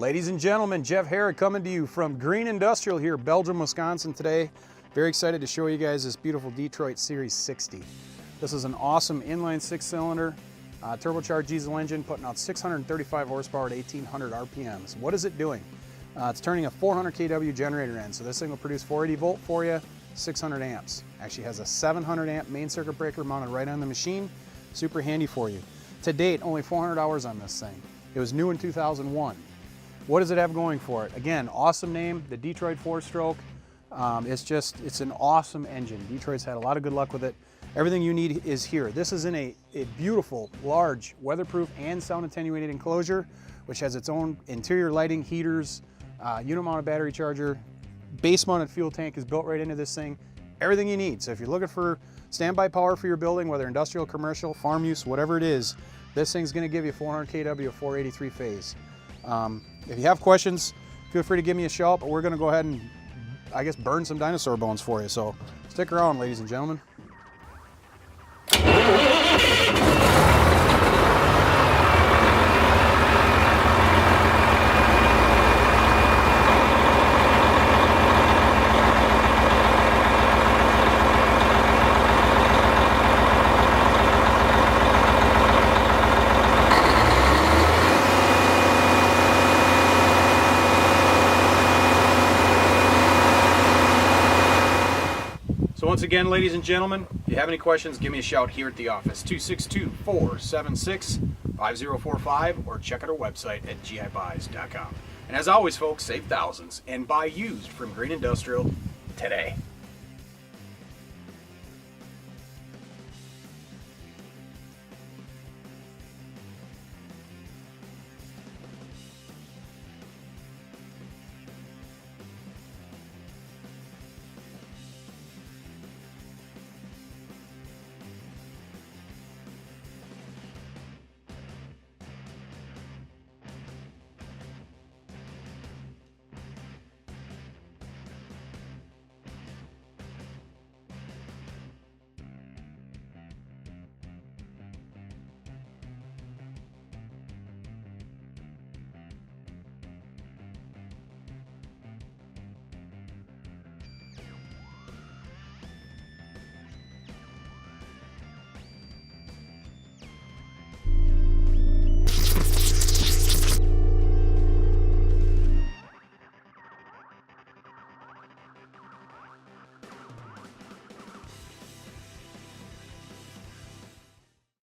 Ladies and gentlemen, Jeff Herrick coming to you from Green Industrial here, Belgium, Wisconsin today. Very excited to show you guys this beautiful Detroit Series 60. This is an awesome inline 6-cylinder turbocharged diesel engine putting out 635 horsepower at 1800 RPMs. What is it doing? It's turning a 400 kW generator in, so this thing will produce 480 volt for you, 600 amps. Actually has a 700 amp main circuit breaker mounted right on the machine. Super handy for you. To date, only 400 hours on this thing. It was new in 2001. What does it have going for it? Again, awesome name, the Detroit 4-stroke. It's an awesome engine. Detroit's had a lot of good luck with it. Everything you need is here. This is in a beautiful, large, weatherproof and sound attenuated enclosure, which has its own interior lighting, heaters, unit-mounted battery charger, base-mounted fuel tank is built right into this thing. Everything you need. So if you're looking for standby power for your building, whether industrial, commercial, farm use, whatever it is, this thing's gonna give you 400 kW of 483 phase. If you have questions, feel free to give me a shout, but we're gonna go ahead and, I guess, burn some dinosaur bones for you. So stick around, ladies and gentlemen. So once again, ladies and gentlemen, if you have any questions, give me a shout here at the office, 262-476-5045, or check out our website at GIBUYS.com. And as always, folks, save thousands and buy used from Green Industrial today.